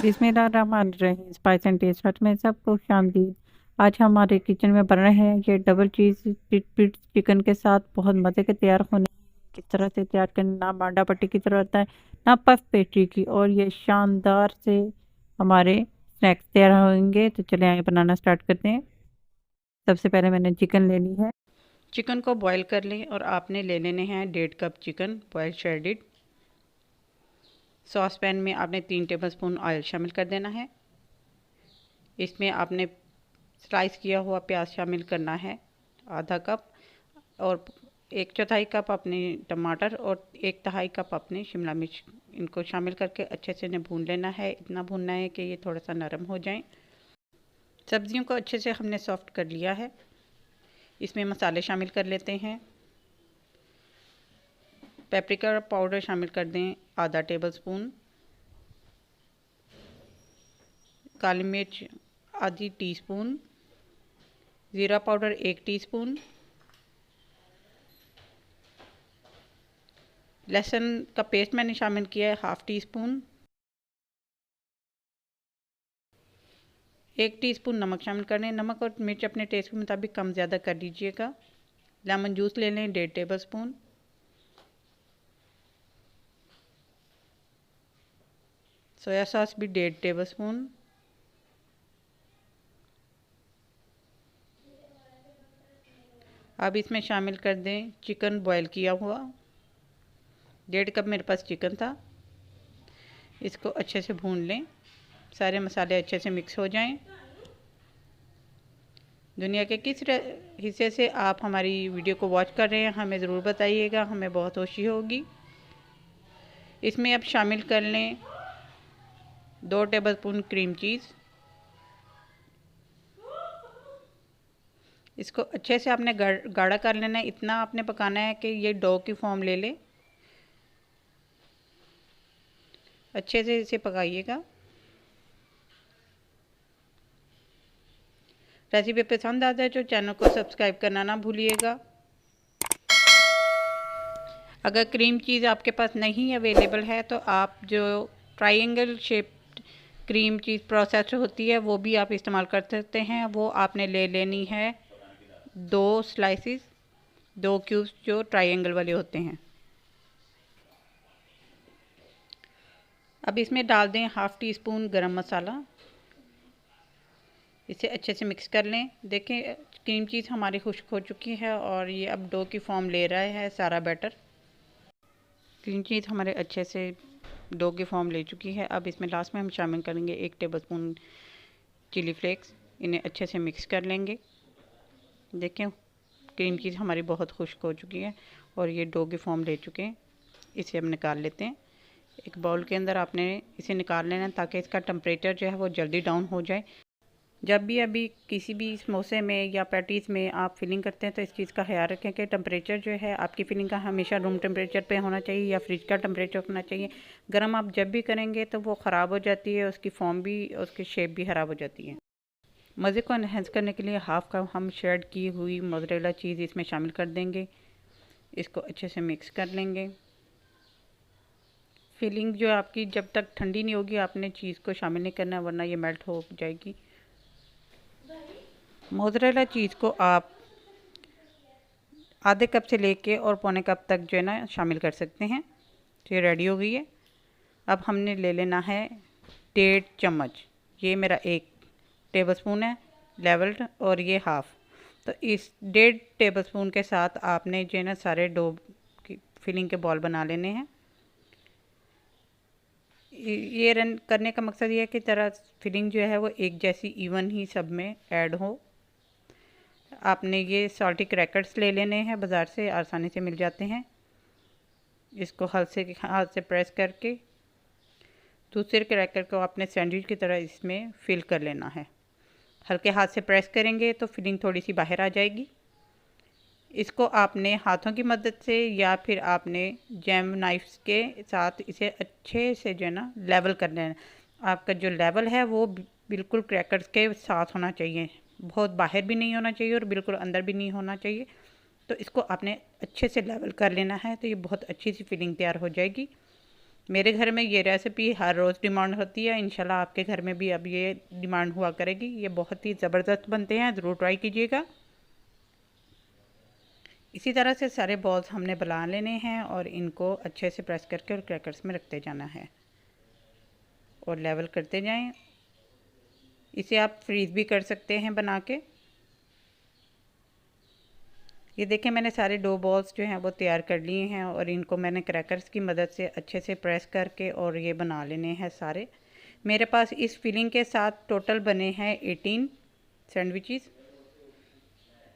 बिस्मिल्लाहिर्रहमानिर्रहीम। Spice and test हट में सबको खुशामदीद। आज हमारे किचन में बन रहे हैं ये डबल चीज़ पिट चिकन के साथ बहुत मज़े के तैयार होने। किस तरह से तैयार करना, ना मांडा पट्टी की ज़रूरत है ना पफ पेस्ट्री की, और ये शानदार से हमारे स्नैक्स तैयार होंगे। तो चले आगे बनाना स्टार्ट करते हैं। सबसे पहले मैंने चिकन ले ली है। चिकन को बॉईल कर लें और आपने ले लेने हैं 1.5 cup chicken boil shredded. Saucepan में आपने 3 टेबलस्पून ऑयल शामिल कर देना है। इसमें आपने स्लाइस किया हुआ प्याज शामिल करना है आधा कप, और 1/4 कप अपने टमाटर और 1/2 कप अपने शिमला मिर्च, इनको शामिल करके अच्छे से इन्हें भून लेना है। इतना भूनना है कि ये थोड़ा सा नरम हो जाए। सब्जियों को अच्छे से हमने सॉफ्ट कर लिया है। इसमें मसाले शामिल कर लेते हैं। पेपरिका पाउडर शामिल कर दें आधा टेबलस्पून, काली मिर्च आधी टीस्पून, ज़ीरा पाउडर 1 टीस्पून, लहसुन का पेस्ट मैंने शामिल किया है ½ टीस्पून, 1 टीस्पून नमक शामिल कर लें। नमक और मिर्च अपने टेस्ट के मुताबिक कम ज़्यादा कर लीजिएगा। लेमन जूस ले लें 1.5 टेबलस्पून। सोया सॉस भी 1.5 टेबलस्पून। अब इसमें शामिल कर दें चिकन बॉयल किया हुआ। 1.5 कप मेरे पास चिकन था। इसको अच्छे से भून लें, सारे मसाले अच्छे से मिक्स हो जाएं। दुनिया के किस हिस्से से आप हमारी वीडियो को वॉच कर रहे हैं हमें ज़रूर बताइएगा, हमें बहुत खुशी होगी। इसमें अब शामिल कर लें 2 टेबलस्पून क्रीम चीज़। इसको अच्छे से आपने गाढ़ा कर लेना है। इतना आपने पकाना है कि ये डो की फॉर्म ले ले। अच्छे से इसे पकाइएगा। रेसिपी पसंद आता है तो चैनल को सब्सक्राइब करना ना भूलिएगा। अगर क्रीम चीज़ आपके पास नहीं अवेलेबल है तो आप जो triangle shape cream cheese process होती है वो भी आप इस्तेमाल कर सकते हैं। वो आपने ले लेनी है 2 स्लाइसिस, 2 क्यूब्स जो ट्रायंगल वाले होते हैं। अब इसमें डाल दें ½ टीस्पून गरम मसाला। इसे अच्छे से मिक्स कर लें। देखें क्रीम चीज़ हमारी खुश्क हो चुकी है और ये अब डो की फॉर्म ले रहा है सारा बैटर। क्रीम चीज़ हमारे अच्छे से डो की फॉर्म ले चुकी है। अब इसमें लास्ट में हम शामिल करेंगे 1 टेबलस्पून चिली फ्लेक्स। इन्हें अच्छे से मिक्स कर लेंगे। देखें क्रीम चीज़ हमारी बहुत खुश्क हो चुकी है और ये डो की फॉर्म ले चुके हैं। इसे हम निकाल लेते हैं। एक बाउल के अंदर आपने इसे निकाल लेना ताकि इसका टेम्परेचर जो है वो जल्दी डाउन हो जाए। जब भी अभी किसी भी समोसे में या पैटीज़ में आप फिलिंग करते हैं तो इस चीज़ का ख्याल रखें कि टेम्परेचर जो है आपकी फिलिंग का हमेशा रूम टेम्परेचर पे होना चाहिए या फ्रिज का टेम्परेचर होना चाहिए। गर्म आप जब भी करेंगे तो वो ख़राब हो जाती है, उसकी फॉर्म भी, उसकी शेप भी ख़राब हो जाती है। मज़े को एनहेंस करने के लिए ½ कप हम श्रेड की हुई मोज़रेला चीज़ इसमें शामिल कर देंगे। इसको अच्छे से मिक्स कर लेंगे। फिलिंग जो आपकी जब तक ठंडी नहीं होगी आपने चीज़ को शामिल नहीं करना, वरना ये मेल्ट हो जाएगी। मोज़रेला चीज़ को आप आधे कप से लेके और पौने कप तक जो है ना शामिल कर सकते हैं। तो ये रेडी हो गई है। अब हमने ले लेना है 1.5 चम्मच, ये मेरा 1 टेबलस्पून है लेवल्ड और ये हाफ़। तो इस 1.5 टेबलस्पून के साथ आपने जो है ना सारे डो की फिलिंग के बॉल बना लेने हैं। ये रन करने का मकसद ये है कि तरह फिलिंग जो है वो एक जैसी इवन ही सब में ऐड हो। आपने ये सॉल्टी क्रैकर्स ले लेने हैं, बाज़ार से आसानी से मिल जाते हैं। इसको हल्के हाथ से प्रेस करके दूसरे क्रैकर को आपने सैंडविच की तरह इसमें फिल कर लेना है। हल्के हाथ से प्रेस करेंगे तो फिलिंग थोड़ी सी बाहर आ जाएगी। इसको आपने हाथों की मदद से या फिर आपने जैम नाइफ्स के साथ इसे अच्छे से जो है ना लेवल कर लेना। आपका जो लेवल है वो बिल्कुल क्रैकर्स के साथ होना चाहिए, बहुत बाहर भी नहीं होना चाहिए और बिल्कुल अंदर भी नहीं होना चाहिए। तो इसको आपने अच्छे से लेवल कर लेना है, तो ये बहुत अच्छी सी फिलिंग तैयार हो जाएगी। मेरे घर में ये रेसिपी हर रोज़ डिमांड होती है, इंशाल्लाह आपके घर में भी अब ये डिमांड हुआ करेगी। ये बहुत ही ज़बरदस्त बनते हैं, ज़रूर ट्राई कीजिएगा। इसी तरह से सारे बॉल्स हमने बना लेने हैं और इनको अच्छे से प्रेस करके और क्रैकर्स में रखते जाना है और लेवल करते जाएं। इसे आप फ्रीज़ भी कर सकते हैं बना के। ये देखें, मैंने सारे डो बॉल्स जो हैं वो तैयार कर लिए हैं और इनको मैंने क्रैकर्स की मदद से अच्छे से प्रेस करके और ये बना लेने हैं सारे। मेरे पास इस फिलिंग के साथ टोटल बने हैं 18 सैंडविचेस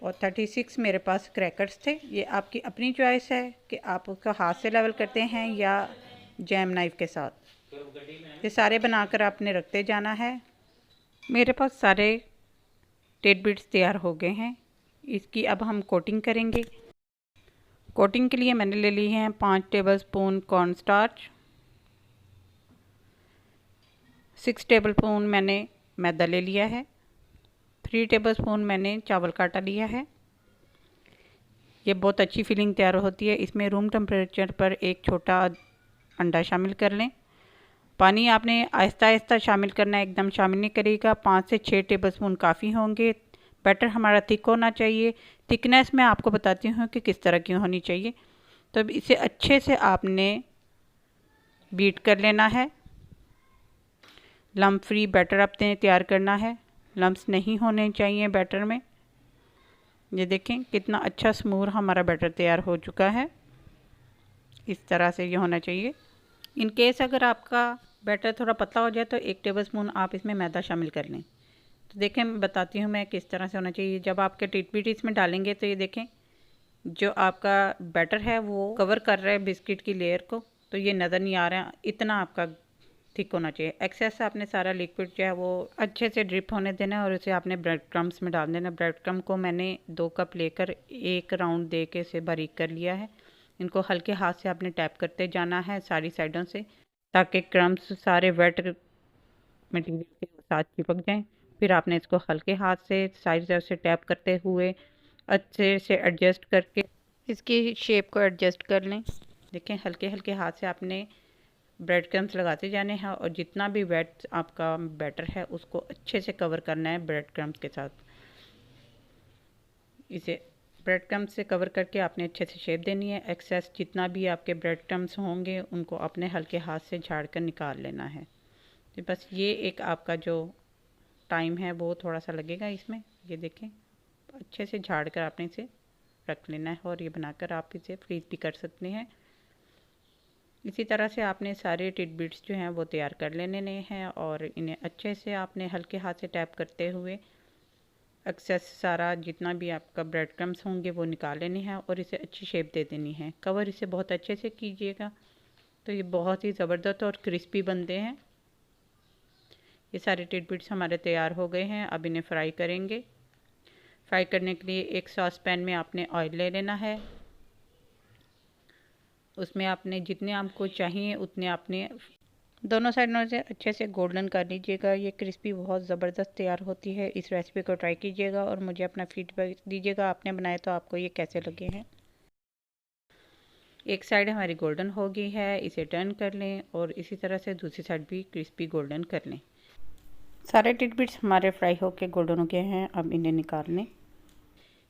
और 36 मेरे पास क्रैकर्स थे। ये आपकी अपनी चॉइस है कि आप उसका हाथ से लेवल करते हैं या जैम नाइफ़ के साथ। ये सारे बनाकर आपने रखते जाना है। मेरे पास सारे टिडबिट्स तैयार हो गए हैं। इसकी अब हम कोटिंग करेंगे। कोटिंग के लिए मैंने ले ली हैं 5 टेबलस्पून कॉर्न स्टार्च, 6 टेबलस्पून मैंने मैदा ले लिया है, 3 टेबलस्पून मैंने चावल का आटा लिया है। ये बहुत अच्छी फिलिंग तैयार होती है। इसमें रूम टेम्परेचर पर एक छोटा अंडा शामिल कर लें। पानी आपने आहिस्ता आहिस्ता शामिल करना है, एकदम शामिल नहीं करिएगा। 5 से 6 टेबलस्पून काफ़ी होंगे। बैटर हमारा थिक होना चाहिए। थिकनेस मैं आपको बताती हूँ कि किस तरह की होनी चाहिए। तो अब इसे अच्छे से आपने बीट कर लेना है। लम्प फ्री बैटर आपने तैयार करना है, लम्प्स नहीं होने चाहिए बैटर में। ये देखें कितना अच्छा स्मूथ हमारा बैटर तैयार हो चुका है। इस तरह से ये होना चाहिए। इन केस अगर आपका बैटर थोड़ा पतला हो जाए तो 1 टेबलस्पून आप इसमें मैदा शामिल कर लें। तो देखें, बताती हूँ मैं किस तरह से होना चाहिए। जब आपके टिटबिट इसमें डालेंगे तो ये देखें जो आपका बैटर है वो कवर कर रहा है बिस्किट की लेयर को, तो ये नज़र नहीं आ रहा है। इतना आपका थिक होना चाहिए। एक्सेस आपने सारा लिक्विड जो है वो अच्छे से ड्रिप होने देना है और उसे आपने ब्रेड क्रम्स में डाल देना। ब्रेड क्रम को मैंने 2 कप लेकर 1 राउंड दे के इसे बारीक कर लिया है। इनको हल्के हाथ से आपने टैप करते जाना है सारी साइडों से, ताकि क्रम्स सारे वेट मटेरियल के साथ चिपक जाएं। फिर आपने इसको हल्के हाथ से साइड से टैप करते हुए अच्छे से एडजस्ट करके इसकी शेप को एडजस्ट कर लें। देखें, हल्के हल्के हाथ से आपने ब्रेड क्रम्स लगाते जाने हैं और जितना भी वेट आपका बैटर है उसको अच्छे से कवर करना है ब्रेड क्रम्स के साथ। इसे ब्रेड क्रम्स से कवर करके आपने अच्छे से शेप देनी है। एक्सेस जितना भी आपके ब्रेड क्रम्स होंगे उनको अपने हल्के हाथ से झाड़ कर निकाल लेना है। तो बस ये एक आपका जो टाइम है वो थोड़ा सा लगेगा इसमें। ये देखें, अच्छे से झाड़ कर आपने इसे रख लेना है और ये बनाकर आप इसे फ्रीज भी कर सकते हैं। इसी तरह से आपने सारे टिडबिट्स जो हैं वो तैयार कर लेने हैं और इन्हें अच्छे से आपने हल्के हाथ से टैप करते हुए एक्सेस सारा जितना भी आपका ब्रेड क्रम्स होंगे वो निकाल लेने हैं और इसे अच्छी शेप दे देनी है। कवर इसे बहुत अच्छे से कीजिएगा तो ये बहुत ही ज़बरदस्त और क्रिस्पी बनते हैं। ये सारे टिडबिट्स हमारे तैयार हो गए हैं। अब इन्हें फ्राई करेंगे। फ्राई करने के लिए एक सॉस पैन में आपने ऑयल ले लेना है। उसमें आपने जितने आपको चाहिए उतने आपने दोनों साइडों से अच्छे से गोल्डन कर लीजिएगा। ये क्रिस्पी बहुत ज़बरदस्त तैयार होती है। इस रेसिपी को ट्राई कीजिएगा और मुझे अपना फीडबैक दीजिएगा आपने बनाए तो आपको ये कैसे लगे हैं। एक साइड हमारी गोल्डन हो गई है, इसे टर्न कर लें और इसी तरह से दूसरी साइड भी क्रिस्पी गोल्डन कर लें। सारे टिडबिट्स हमारे फ्राई होके गोल्डन हो गए हैं। अब इन्हें निकाल लें।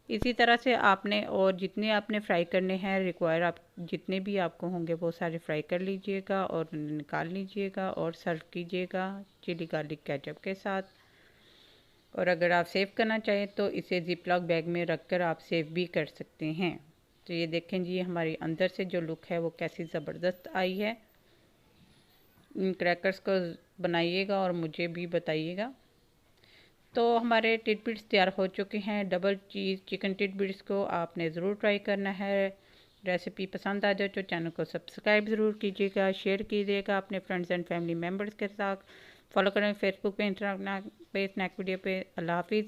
इसी तरह से आपने और जितने आपने फ्राई करने हैं रिक्वायर आप जितने भी आपको होंगे वो सारे फ्राई कर लीजिएगा और निकाल लीजिएगा और सर्व कीजिएगा चिली गार्लिक केचप के साथ। और अगर आप सेव करना चाहें तो इसे जिपलॉक बैग में रखकर आप सेव भी कर सकते हैं। तो ये देखें जी, हमारी अंदर से जो लुक है वो कैसी ज़बरदस्त आई है। इन क्रैकर्स को बनाइएगा और मुझे भी बताइएगा। तो हमारे टिडबिट्स तैयार हो चुके हैं। डबल चीज़ चिकन टिडबिट्स को आपने ज़रूर ट्राई करना है। रेसिपी पसंद आ जाए तो चैनल को सब्सक्राइब ज़रूर कीजिएगा, शेयर कीजिएगा अपने फ्रेंड्स एंड फैमिली मेम्बर्स के साथ। फॉलो करें फेसबुक पे, इंस्टाग्राम पे, स्नैक वीडियो पे। अल्लाह हाफिज़।